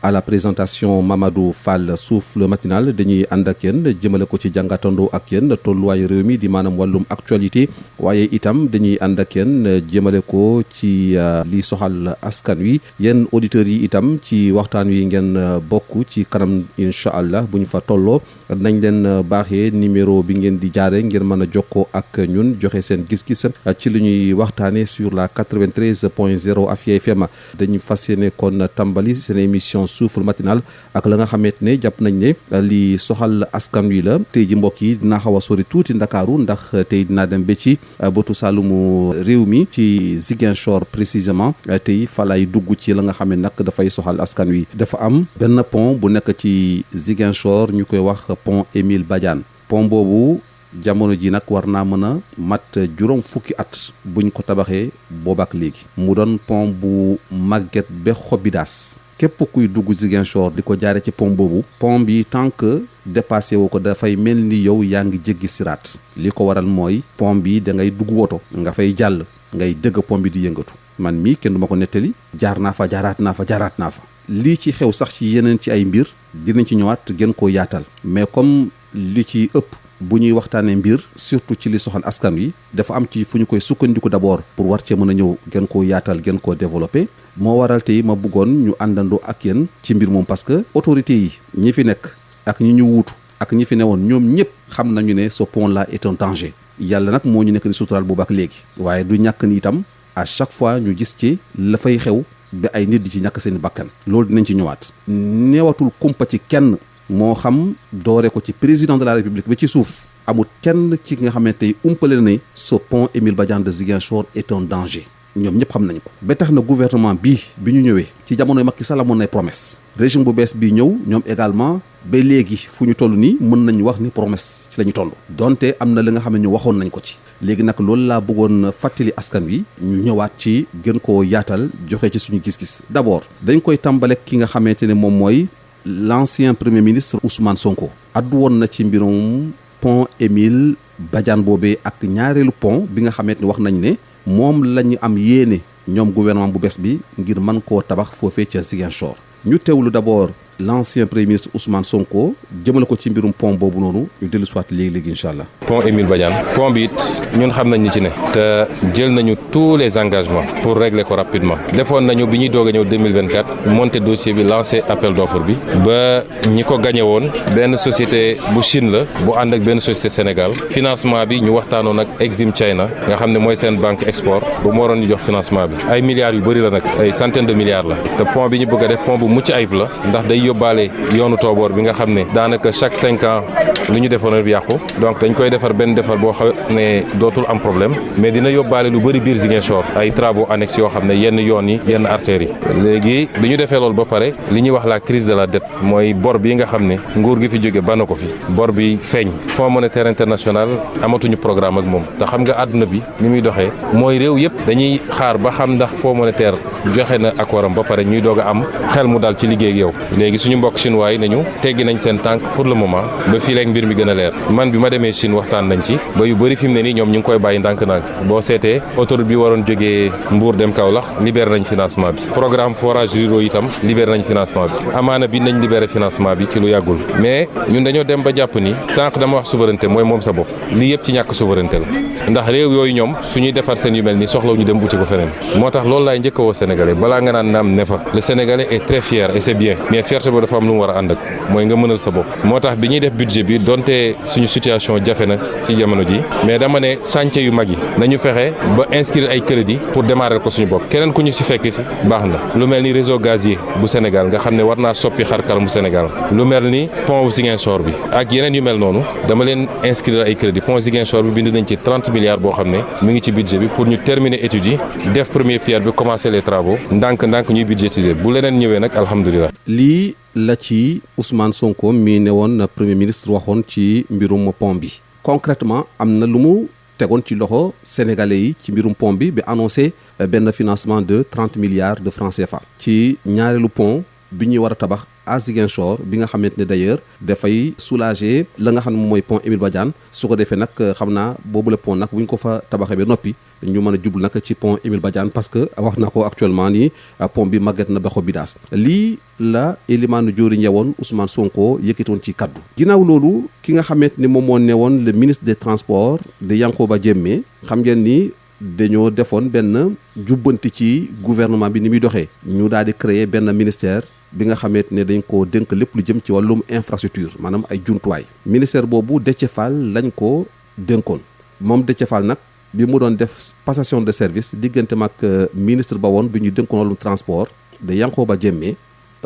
à la présentation Mamadou Fall souffle matinal dañuy ànd ak yéen jëmale ko ci jàngatandoo ak yéen tolluwaayu réew mi di maanaam wàllum actualité waaye itam dañuy ànd ak yéen jëmale ko ci li soxal askan wi yéen auditeurs yi itam ci waxtaan wi ngeen bokk ci kanam incha allah bu ñu fa tolloo nañ leen baaxee numéro bi ngeen di jaare ngir mën a jokkoo ak ñun joxe seen gis-gis ci li ñuy waxtaane sur la 93.0 Afia FM dañu fas yéene kon tàmbali seen émission souffle matinal ak la nga xamante ne jàpp nañ ne li soxal askan wi la tey ji mbokk yi dinaa xaw a sori tuuti Ndakaaru ndax tey dinaa dem ba ci bëtu saalumu réew mi ci Ziguinchor précisément tey fa lay dugg ci la nga xam ne nag dafay soxal askan wi dafa am benn pont bu nekk ci Ziguinchor ñu koy wax pont Émile Badiane pont boobu jamono ji nag war naa mën a mat juróom fukki at buñ ko tabaxee boobaak léegi mu doon pont bu màgget ba xobidaas képp kuy dugg Ziguinchor di ko jaare ci pont boobu pont bi tant que dépassé wu ko dafay mel ni yow yaa ngi jéggi siraat li ko waral mooy pont bi da ngay dugg woto nga fay jàll ngay dëgg pont bi di yëngatu man mii kenn du ma ko nettali jaar naa fa jaaraat naa fa lii ci xew sax ci yeneen ci ay mbir dinañ ci ñëwaat gën koo yaatal mais comme li ci ëpp bu ñuy waxtaanee mbir surtout ci li soxal askan wi dafa am ci fu ñu koy sukkandiku d'abord pour war cee mën a ñëw gën koo yaatal gën koo développer moo waral tey ma bëggoon ñu àndandoo ak yéen ci mbir moom parce que autorités yi ñi fi nekk ak ñi ñu wuutu ak ñi fi newoon ñoom ñëpp xam nañu ne ce pont là est un danger yàlla nag moo ñu nekk di suturaal boobu ak léegi waaye du ñàkk ni itam à chaque fois ñu gis ci la fay xew ba ay nit di ci ñàkk seen bakkan loolu dinañ ci ñëwaat neewatul kumpa ci kenn moo xam doore ko ci président de la république ba ci suuf amul kenn ci nga xamante tey umpale na ne ce pont Émile Badiane de Ziguinchor est un danger ñoom ñëpp xam nañ ko ba tax na gouvernement bi ñu ñëwee ci jamonoy Macky Sall amoon nay promesse régime bu bees bi ñëw ñoom également ba léegi fu ñu toll nii mën nañu wax ni promesse ci la ñu toll donte am na li nga xam ne ñu waxoon nañ ko ci léegi nag loolu laa bëggoon fàttali askan wi ñu ñëwaat ci gën koo yaatal joxe ci suñu gis-gis d'abord dañ koy tàmbale ki nga xamante ne moom mooy l'ancien premier ministre Ousmane Sonko addu woon na ci mbirum pont Émile Badiane boobee ak ñaareelu pont bi nga xamante ne wax nañ ne moom la ñu am yéene ñoom gouvernement bu bees bi ngir mën koo tabax foofee ca Ziguinchor ñu teewlu d'abord l'ancien premier ministre Ousmane Sonko jëmale ko ci mbirum pont boobu noonu ñu dellu soit léegi incha allah. pont Émile Badiane pont bi it ñun xam nañ ñi ci ne te jël nañu tous les engagements pour régler ko rapidement defoon nañu bi ñuy doog a ñëw 2024 monter dossier bi lancer appel d'offre bi ba ñi ko gagné woon benn société bu Chine la bu ànd ak benn société Sénégal financement bi ñu waxtaanoon ak Exim China nga xam ne mooy seen banque export bu mu waroon ñu jox financement bi ay milliards yu bëri la nag ay centaines de milliards la te pont bi ñu bëgg a def pont bu mucc ayib la ndax day yóbbaale yoonu tooboor bi nga xam ne daanaka chaque 5 ans lu ñu defoon rek yàqu donc dañ koy defar benn defar boo xam ne dootul am problème mais dina yóbbaale lu bëri biir Ziguinchor ay travaux annexes yoo xam ne yenn yoon yi yenn artères yi léegi bi ñu defee loolu ba pare li ñuy wax la crise de la dette mooy bor bi nga xam ne nguur gi fi jóge bana ko fi bor bi feeñ Fonds monétaire international amatuñu programme ak moom te xam nga àdduna bi ni muy doxee mooy réew yëpp dañuy xaar ba xam ndax Fonds monétaire joxe na accordam ba pare ñuy doog a am xel mu dal ci liggéey ak yow léegi suñu mbokk chinois yi nañu teggi nañ seen tànk pour le moment ba fii léegi mbir mi gën a leer man bi ma demee Chine waxtaan nañ ci ba yu bëri fi mu ne nii ñoom ñu ngi koy bàyyi ndànk-ndànk boo seetee autoroute bi waroon jógee Mbour dem Kaolack libéré nañ financement bi programme forage ruraux itam libéré nañ financement bi amaana bi nañ libéré financement bi ci lu yàggul mais ñun dañoo dem ba jàpp ni sànq dama wax souveraineté mooy moom sa bopp lii yëpp ci ñàkk souveraineté la ndax réew yooyu ñoom suñuy defar seen yu mel ni soxlaw ñu dem uti ko feneen moo tax loolu laay njëkk a woo sénégalais balaa nga naan naam ne fa le sénégalais est très fier et c'est bien mais fierté ba dafa am lu mu war a ànd ak mooy nga mënal sa bopp moo tax bi ñuy def budget bi donte suñu situation jafe na ci jamono ji mais dama ne chantier yu mag yi nañu fexe ba inscrire ay crédit pour démarrer ko suñu bopp keneen ku ñu ci fekk si baax na lu mel ni réseau gazier bu Sénégal nga xam ne war naa soppi xar kanamu Sénégal lu mel ni pont bu Ziguinchor bi ak yeneen yu mel noonu dama leen inscrire ay crédit pont Ziguinchor bi bind nañ ci 30 milliards boo xam ne mi ngi ci budget bi pour ñu terminer études yi def première pierre bi commencer les travaux ndànk-ndànk ñuy budgétiser bu leneen ñëwee nag alhamdulilah. lii la ci Ousmane Sonko mi ne woon premier ministre waxoon ci mbirum pont bi concrètement am na lu mu tegoon ci loxo sénégalais yi ci mbirum pont bi annoncé benn financement de 30 milliards de francs CFA ci ñaareelu pont bi ñuy war a tabax à Ziguinchor bi nga xamante ne d'ailleurs dafay soulager la nga xam ne moom mooy pont Émile Badiane su ko defee nag xam naa boobu la pont nag bu ñu ko fa tabaxee ba noppi ñu mën a jublu nag ci pont Émile Badiane parce que wax na ko actuellement nii pont bi màgget na ba xob bi daas lii la Elimane Diori ñëwoon Ousmane Sonko yëkkatoon ci kaddu. ginnaaw loolu ki nga xamante ni moom moo newoon le ministre des transports de Yankoba Diémé xam ngeen ni dañoo defoon benn jubbanti ci gouvernement bi ni muy doxee ñu daal di créer benn ministère bi nga xamante ne dañ ko dénk lépp lu jëm ci wàllum infrastructure maanaam ay jumtuwaay ministère boobu Déthié Fall lañ ko dénkoon moom Déthié Fall nag bi mu doon def passation de service diggante mag ministre ba woon bi ñu dénkoon wàllum transport de Yankoba Diémé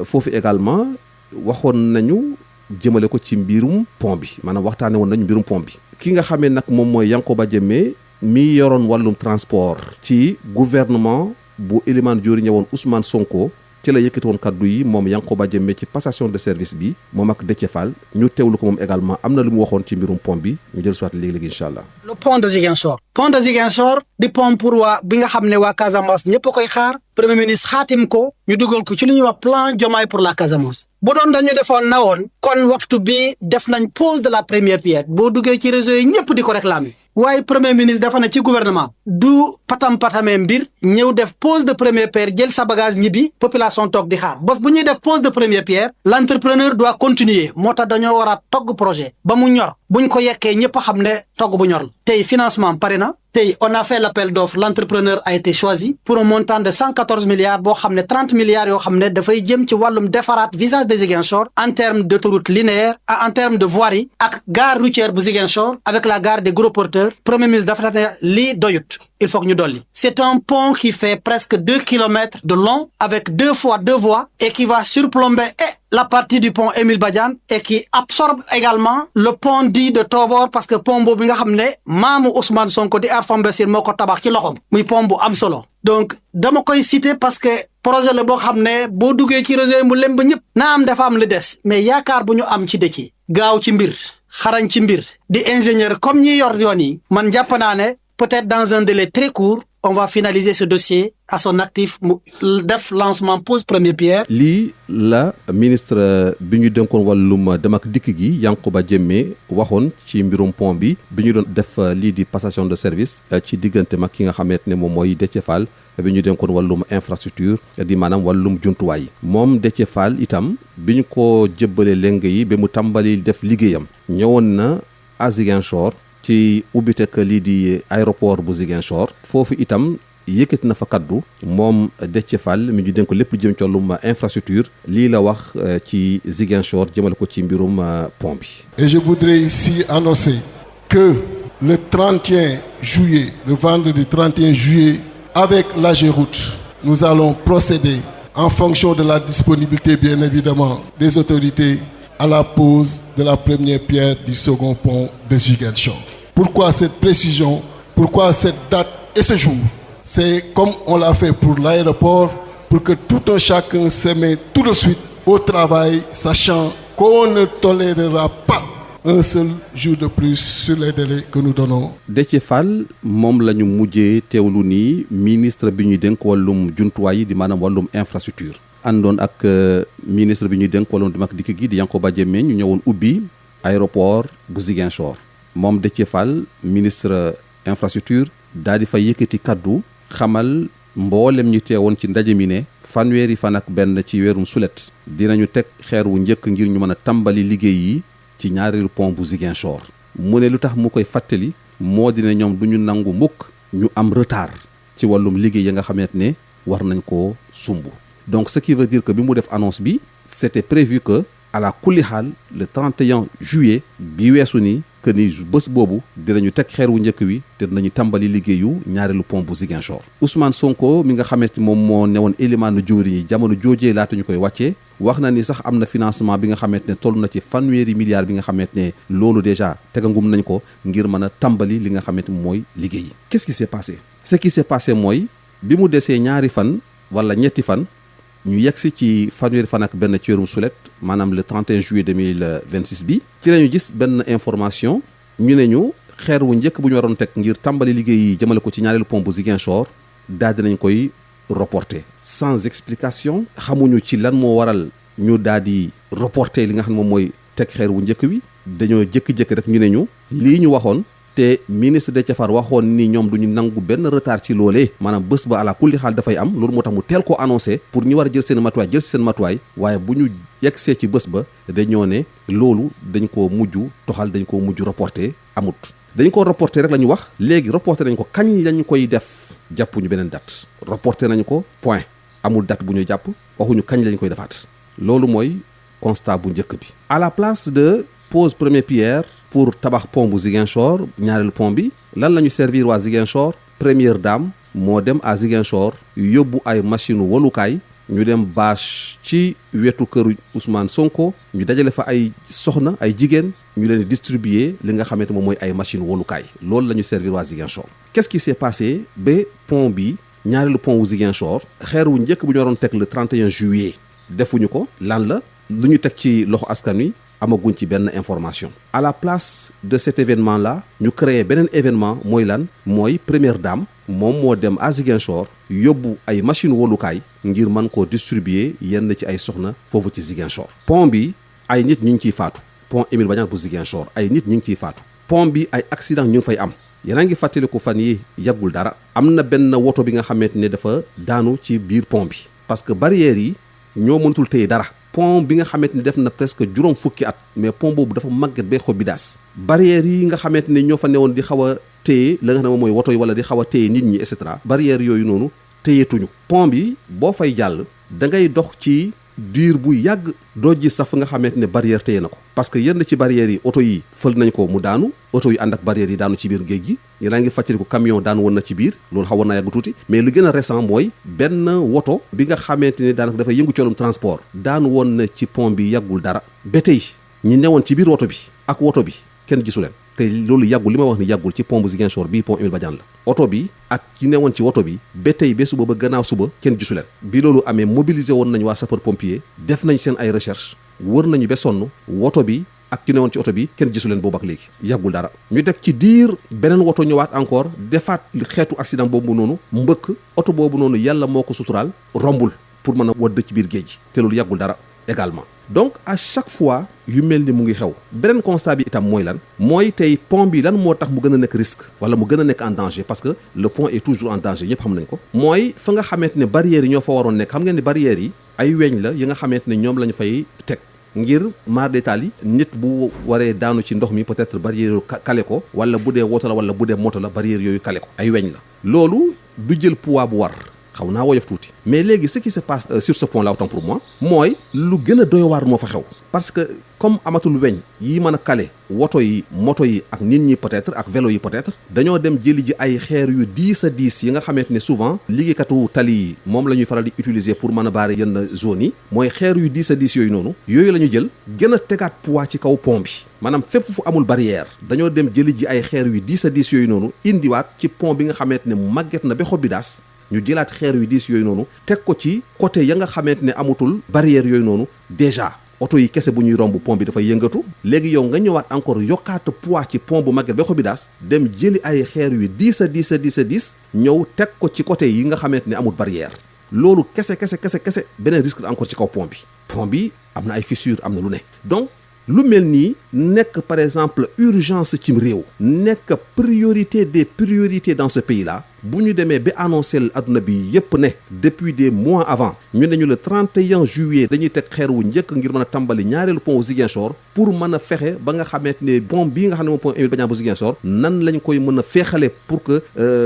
foofu également waxoon nañu jëmale ko ci mbirum pont bi maanaam waxtaane woon nañu mbirum pont bi ki nga xamee nag moom mooy Yankoba Diémé mi yoroon wàllum transport ci gouvernement bu Elimane Diori ñëwoon Ousmane Sonko ci la yëkkati woon kaddu yi moom Yankoba Diémé ci passation de service bi moom ak Déthié Fall ñu teewlu ko moom également am na lu mu waxoon ci mbirum pont bi ñu jël soit léegi-léegi incha allah. le pont de Ziguinchor di pont pour waa bi nga xam ne waa Casamance ñëpp a koy xaar premier ministre xaatim ko ñu dugal ko ci lu ñuy wax plan Diomaye pour la Casamance. bu doon dañu defoon na woon kon waxtu bi def nañ pose de la première pierre boo duggee ci réseau yi ñëpp di ko réclamer. waaye premier ministre dafa ne ci gouvernement du patamee mbir ñëw def pose de première pierre jël sa bagage ñibbi population toog di xaar bés bu ñuy def pose de première pierre l'entrepreneur doit continuer moo tax dañoo war a togg projet ba mu ñor buñ ko yekkee ñëpp a xam ne togg bu ñor la tey financement pare na tey on a fait l'appel d'offres l'entrepreneur a été choisi pour un montant de 114 milliards boo xam ne 30 milliards yoo xam ne dafay jëm ci wàllum defaraat visage de Ziguinchor en termes d'autoroute linéaire et en termes de voirie ak gare routière bu Ziguinchor avec la gare des gros porteurs premier ministre dafa ne lii doyut il faut que ñu dolli. C'est un pont qui fait presque 2 kilomètres de long avec 2 fois 2 voies et qui va surplomber la partie du pont Émile Badiane et qui absorbe également le pont dit de Tobor parce que pont boobu nga xam ne maamu Ousmane Sonko di Arfam Bassir moo ko tabax ci loxoom muy pont bu am solo. donc dama koy citer parce que projet la boo xam ne boo duggee ci réseau yi mu lem ba ñëpp naa am dafa am lu des mais yaakaar bu ñu am ci Déthié gaaw ci mbir xarañ ci mbir di ingénieur comme ñi yor yoon yi man jàpp naa ne peut-être dans un délai très court on va finaliser ce dossier à son actif mu def lancement pose première pierre. lii la ministre bi ñu dénkoon wàllum dem ak dikk gi Yankoba Diémé waxoon ci mbirum pont bi ñu doon def lii di passation de service ci diggante mag ki nga xamante ne moom mooy Déthié Fall bi ñu dénkoon wàllum infrastructure di maanaam wàllum jumtuwaay moom Déthié Fall itam bi ñu ko jëbbalee leng yi ba mu tàmbali def liggéeyam ñëwoon na à Ziguinchor ci ubbiteg lii di aéroport bu Ziguinchor foofu itam yëkkati na fa kaddu moom Déthié Fall mi ñu dénk ko lépp jëm ci wàllum infrastructure lii la wax ci Ziguinchor jëmale ko ci mbirum pont bi. Et je voudrais ici annoncer que le 31 juillet, le vendredi 31 juillet, avec l'AGEROUTE, nous allons procéder en fonction de la disponibilité bien évidemment des autorités à la pose de la première pierre du second pont de Ziguinchor. Pourquoi cette précision? Pourquoi cette date et ce jour? C'est comme on l'a fait pour l'aéroport, pour que tout un chacun se mette tout de suite au travail, sachant qu'on ne tolérera pas un seul jour de plus sur les délais que nous donnons. Déthié Fall moom la ñu mujjee teewlu nii ministre bi ñuy dénk wàllum jumtuwaay yi di maanaam wàllum infrastructure àndoon ak ministre bi ñuy dénk wàllum dem ak dikk gi di Yankoba Diémé ñu ñëwoon ubbi aéroport bu Ziguinchor moom Déthié Fall ministre infrastructure daal di fa yëkkati kaddu xamal mboolem ñu teewoon ci ndaje mi ne fanweeri fan ak benn ci weerum sulet dinañu teg xeer wu njëkk ngir ñu mën a tàmbali liggéey yi ci ñaareelu pont bu Ziguinchor mu ne lu tax mu koy fàttali moo dina ñoom du ñu nangu mukk ñu am retard ci wàllum liggéey yi nga xamante ne war nañ koo sumb donc ce qui veut dire que bi mu def annonce bi c'était prévu que à la kulli xaal le 31 juillet bi weesu ni que ni bés boobu dinañu teg xeer wu njëkk wi te dinañu tàmbali liggéeyu ñaareelu pont bu Ziguinchor Ousmane Sonko mi nga xamante moom moo newoon Elimane Diori yi jamono joojee laata ñu koy wàccee wax na ni sax am na financement bi nga xamante ne toll na ci fanweeri milliards bi nga xamante ne loolu déjà tegangum nañ ko ngir mën a tàmbali li nga xamante mooy liggéey yi. Qu'est-ce qui s'est passé? Ce qui s'est passé mooy bi mu desee ñaari fan wala ñetti fan ñu yegsi ci fanweeri fan ak benn ci weerum sulet maanaam le 31 juillet 2026 bi ci la ñu gis benn information ñu ne ñu xeer wu njëkk bu ñu waroon teg ngir tàmbali liggéey yi jëmale ko ci ñaareelu pont bu Ziguinchor daal dinañ koy reporter sans explication xamuñu ci lan moo waral ñu daal di reporter li nga xam ne moom mooy teg xeer wu njëkk wi dañoo jékki-jékki rek ñu ne ñu lii ñu waxoon te ministre Déthié Fall waxoon ni ñoom duñu nangu benn retard ci loolee maanaam bés ba ala kulli xaal dafay am loolu moo tax mu teel koo annoncé pour ñu war a jël seen matuwaay jël si seen matuwaay waaye bu ñu yegsee ci bés ba dañoo ne loolu dañ koo mujj toxal dañ koo mujj reporté amut dañ ko reporté rek la ñu wax léegi reporté nañ ko kañ lañ koy def jàppuñu beneen date reporté nañ ko point amul date bu ñu jàpp waxuñu kañ lañ koy defaat loolu mooy constat bu njëkk bi à la place de pose première pierre pour tabax pont bu Ziguinchor ñaareelu pont bi lan la ñu servir waa Ziguinchor première dame moo dem à Ziguinchor yóbbu ay machine walukaay ñu dem bâche ci wetu këru Ousmane Sonko ñu dajale fa ay soxna ay jigéen ñu leen distribuer li nga xamante moom mooy ay machine walukaay loolu la ñu servir waa Ziguinchor qu'est-ce qui s'est passé ba pont bi ñaareelu pont wu Ziguinchor xeer wu njëkk bu ñu waroon teg le 31 juillet defuñu ko lan la lu ñu teg ci loxo askan wi amaguñ ci benn information à la place de cet événement là ñu créé beneen événement mooy lan mooy première dame moom moo dem à Ziguinchor yóbbu ay machine wolukaay ngir mën koo distribuer yenn ci ay soxna foofu ci Ziguinchor pont bi ay nit ñu ngi ciy faatu pont Émile Badiane bu Ziguinchor ay nit ñu ngi ciy faatu pont bi ay accident ñu ngi fay am yéen a ngi fàttaliku fan yi yàggul dara am na benn woto bi nga xamante ne dafa daanu ci biir pont bi parce que barrières yi ñoo mënatul téye dara pont bi nga xamante ni def na presque juróom fukki at mais pont boobu dafa màgget bay xob bi daas barrières yi nga xamante ne ñoo fa newoon di xaw a téye la nga xam ne mooy woto yi wala di xaw a téye nit ñi et cetera barrières yooyu noonu téyetuñu pont bi boo fay jàll da ngay dox ci diir bu yàgg doo gis sax fa nga xamante ne barrière téye na ko parce que yenn ci barrières yi oto yi fël nañ ko mu daanu oto yu ànd ak barrières yi daanu ci biir géej gi yéen a ngi fàttali ko camion daanu woon na ci biir loolu xawoon naa yàgg tuuti mais lu gën a récent mooy benn woto bi nga xamante ne daanaka dafay yëngu ci wàllum transport daanu woon na ci pont bi yàggul dara ba tey ñi newoon ci biir woto bi ak woto bi kenn gisu leen te loolu yàggul li ma wax ni yàggul ci pont bu Ziguinchor bii pont Émile Badiane la oto bi ak ci newoon ci woto bi ba tey ba suba ba gannaaw suba kenn gisu leen bi loolu amee mobilisé woon nañ waa sapeur pompier def nañ seen ay recherche wër nañu ba sonn woto bi ak ci newoon ci oto bi kenn gisu leen boobu ak léegi yàggul dara ñu teg ci diir beneen woto ñëwaat encore defaat xeetu accident boobu noonu mbëkk oto boobu noonu yàlla moo ko suturaal rombul pour mën a wadd ci biir géej gi te loolu yàggul dara également donc à chaque fois yu mel ni mu ngi xew beneen constat bi itam mooy lan mooy tey pont bi lan moo tax mu gën a nekk risque wala mu gën a nekk en danger parce que le pont est toujours en danger ñëpp xam nañ ko mooy fa nga xamante ne barrières yi ñoo fa waroon nekk xam ngeen ne barrières yi ay weñ la yi nga xamante ne ñoom la ñu fay teg ngir maar détail yi nit bu waree daanu ci ndox mi peut-être barrière yooyu kale ko wala bu dee woto la wala bu dee moto la barrière yooyu kale ko ay weñ la loolu du jël poids bu war xaw naa woyof tuuti mais léegi ce qui se passe sur ce point là autant pour moi mooy lu gën a doy waar moo fa xew parce que comme amatul weñ yi mën a kale woto yi moto yi ak nit ñi peut-être ak vélo yi peut-être dañoo dem jëli ji ay xeer yu diis a diis yi nga xamante ne souvent liggéeykatu tali yi moom la ñuy faral di utiliser pour mën a baare yenn zones yi mooy xeer yu diis a diis yooyu noonu yooyu la ñu jël gën a tegaat poids ci kaw pont bi maanaam fépp fu amul barrière dañoo dem jëli ji ay xeer yu diis a diis yooyu noonu indiwaat ci pont bi nga xamante ne màgget na ba xob bi daas ñu jëlaat xeer yu diis yooyu noonu teg ko ci côté ya nga xamante ne amatul barrière yooyu noonu déjà oto yi kese bu ñuy romb pont bi dafay yëngatu léegi yow nga ñëwaat encore yokkaat poids ci pont bu màgget ba xob bi daas dem jëli ay xeer yu diis a diis a diis a diis ñëw teg ko ci côté yi nga xamante ne amul barrière loolu kese beneen risque encore ci kaw pont bi am na ay fissures am na lu ne donc lu mel nii nekk par exemple urgence cim réew nekk priorité des priorités dans ce pays là bu ñu demee ba annoncé adduna bi yépp ne depuis des mois avant ñu ne ñu le 31 juillet dañuy teg xeer wu njëkk ngir mën a tàmbali ñaareelu pont wu Ziguinchor pour mën a fexe ba nga xamante ne pont bii nga xam ne moom pont Émile Badiane bu Ziguinchor nan lañ koy mën a feexale pour que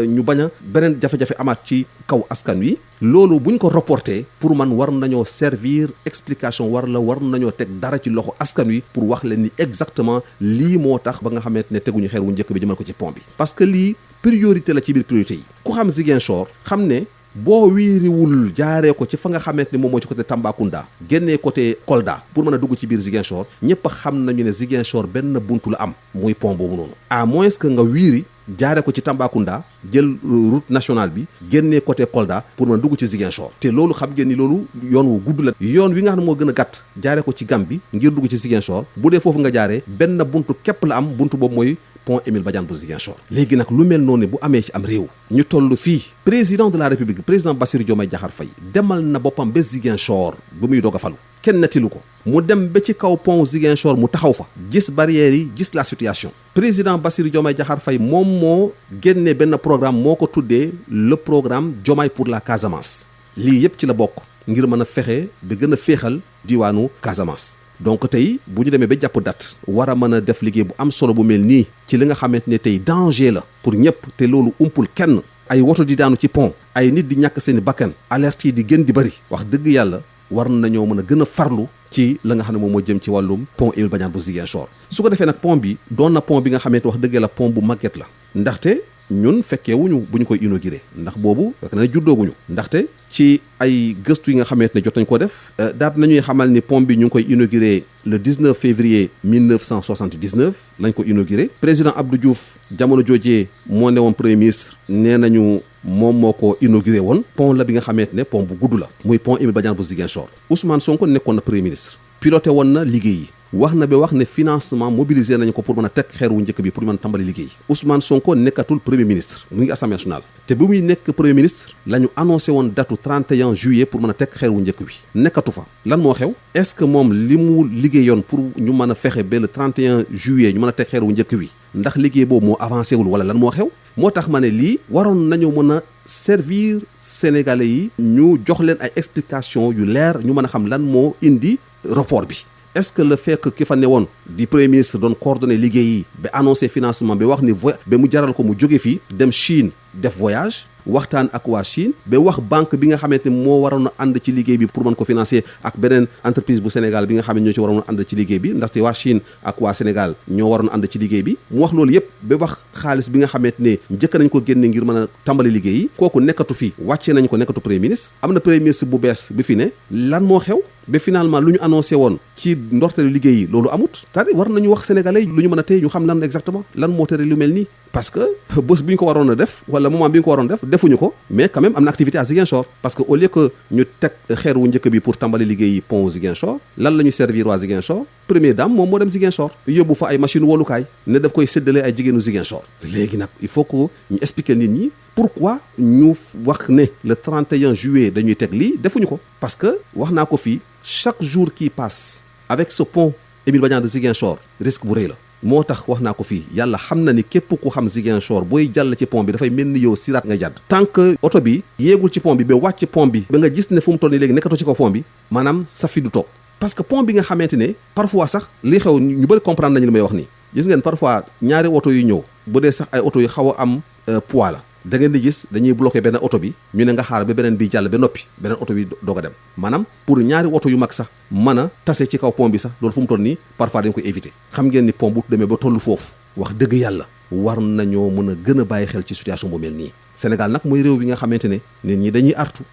ñu bañ a beneen jafe-jafe amaat ci kaw askan wi loolu buñ ko reporté pour man war nañoo servir explication war nañoo teg dara ci loxo askan wi pour wax leen ni exactement lii moo tax ba nga xamante ne teguñu xeer wu njëkk bi jëmal ko ci pont bi parce que lii priorité la ci biir priorité yi ku xam Ziguinchor xam ne boo wiiriwul jaaree ko ci fa nga xamante ne moom moo ci côté Tambacounda génnee côté Kolda pour mën a dugg ci biir Ziguinchor ñëpp xam nañu ne Ziguinchor benn buntu la am muy pont boobu noonu à moins que nga wiiri jaaree ko ci Tambacounda jël route nationale bi génnee côté Kolda pour mën a dugg ci Ziguinchor te loolu xam ngeen ni loolu yoon wu gudd la yoon wi nga xam ne moo gën a gàtt jaaree ko ci Gambie ngir dugg ci Ziguinchor bu dee foofu nga jaaree benn buntu képp la am buntu boobu mooy pont Émile Badiane bu Ziguinchor léegi nag lu mel noonu bu amee ci am réew ñu toll fii président de la République président Bassirou Diomaye Diakhar Faye demal na boppam ba Ziguinchor ba muy doog a falu kenn netilu ko mu dem ba ci kaw pont Ziguinchor mu taxaw fa gis barrières yi gis la situation président Bassirou Diomaye Diakhar Faye moom moo génne benn programme moo ko tuddee le programme Diomaye pour la Casamance lii yëpp ci la bokk ngir mën a fexe ba gën a féexal diwaanu Casamance donc tey bu ñu demee ba jàpp date war a mën a def liggéey bu am solo bu mel nii ci li nga xamante ne tey danger la pour ñëpp te loolu umpul kenn ay woto di daanu ci pont ay nit di ñàkk seeni bakkan alerte yi di gën di bëri wax dëgg yàlla war nañoo mën a gën a farlu ci la nga xam ne moom moo jëm ci wàllum pont Émile Badiane bu Ziguinchor su ko defee nag pont bi doon na pont bi nga xamante wax dëgg yàlla pont bu màgget la ndaxte ñun fekkeewuñu bu ñu koy inauguré ndax boobu fekk na ne juddooguñu ndaxte ci ay gëstu yi nga xamante ne jot nañ ko def daat nañuy xamal ni pont bi ñu ngi koy inauguré le 19 février 1979 lañ ko inauguré président Abdou Diouf jamono joojee moo ne woon premier ministre nee nañu moom moo ko inauguré woon pont la bi nga xamante ne pont bu gudd la muy pont Émile Badiane bu Ziguinchor Ousmane Sonko nekkoon na premier ministre piloté woon na liggéey yi wax na ba wax ne financement mobilisé nañu ko pour mën a teg xeer wu njëkk bi pour mën a tàmbali liggéey Ousmane Sonko nekkatul premier ministre mu ngi assemblée nationale te bu muy nekk premier ministre la ñu annoncé woon datu 31 juillet pour mën a teg xeer wu njëkk bi nekkatu fa lan moo xew est-ce que moom li mu liggéeyoon pour ñu mën a fexe ba le 31 juillet ñu mën a teg xeer wu njëkk wi ndax liggéey boobu moo avancé wul wala lan moo xew moo tax ma ne lii waroon nañu mën a servir sénégalais yi ñu jox leen ay explication yu leer ñu mën a xam lan moo indi report bi est-ce que le fait que ki fa ne woon di premier ministre doon coordonné liggéey yi ba annoncé financement ba wax ni ba mu jaral ko mu jóge fii dem Chine def voyage waxtaan ak waa Chine ba wax banque bi nga xamante ne moo waroon a ànd ci liggéey bi pour mën ko financer ak beneen entreprise bu Sénégal bi nga xam ne ñoo ci waroon a ànd ci liggéey bi ndaxte waa Chine ak waa Sénégal ñoo waroon a ànd ci liggéey bi mu wax loolu yëpp ba wax xaalis bi nga xamante ne njëkk nañ ko génne ngir mën a tàmbali liggéey yi kooku nekkatu fi wàccee nañ ko nekkatu premier ministre am na premier ministre bu bees bi fi ne lan moo xew ba finalement lu ñu annoncé woon ci ndorteelu liggéey yi loolu amut c'est-à-dire war nañu wax sénégalais lu ñu mën a tey ñu xam lan exactement lan moo tere lu mel nii parce que bés bi ñu ko waroon a def wala moment bi ñu ko waroon def defuñu ko mais quand même am na activité à Ziguinchor parce que au lieu que ñu teg xeer wu njëkk bi pour tàmbali liggéey yi pont Ziguinchor lan la ñu servir waa Ziguinchor première dame moom moo dem Ziguinchor yóbbu fa ay machine wolukaay ne daf koy séddale ay jigéenu Ziguinchor léegi nag il faut que ñu expliquer nit ñi pourquoi ñu wax ne le 31 juillet dañuy teg lii defuñu ko parce que wax naa ko fii chaque jour qui passe avec ce pont Émile Badiane de Ziguinchor risque bu rëy la moo tax wax naa ko fii yàlla xam na ni képp ku xam Ziguinchor booy jàll ci pont bi dafay mel ni yow siraat nga jàdd tant que oto bi yéegul ci pont bi ba wàcc pont bi ba nga gis ne fu mu toll nii léegi nekkatoo ci kaw pont bi maanaam sa fi du toog parce que pont bi nga xamante ne parfois sax li xew ñu bëri comprendre nañu li may wax nii gis ngeen parfois ñaari oto yu ñëw bu dee sax ay oto yu xaw a am poids la da ngeen di gis dañuy bloqué benn oto bi ñu ne nga xaar ba beneen bi jàll ba noppi beneen oto bi doog a dem maanaam pour ñaari oto yu mag sax mën a tase ci kaw pont bi sax loolu fu mu toll nii parfois dañ koy éviter xam ngeen ni pont bu demee ba tollu foofu wax dëgg yàlla war nañoo mën a gën a bàyyi xel ci situation bu mel nii Sénégal nag mooy réew bi nga xamante ne nit ñi dañuy artu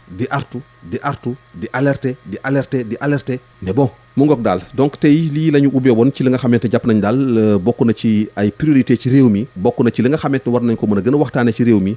di alerter di alerter mais bon mu ngoog daal donc tey lii la ñu ubbee woon ci li nga xamante jàpp nañ daal bokk na ci ay priorité ci réew mi bokk na ci li nga xamante ne war nañ ko mën a gën a waxtaane ci réew mi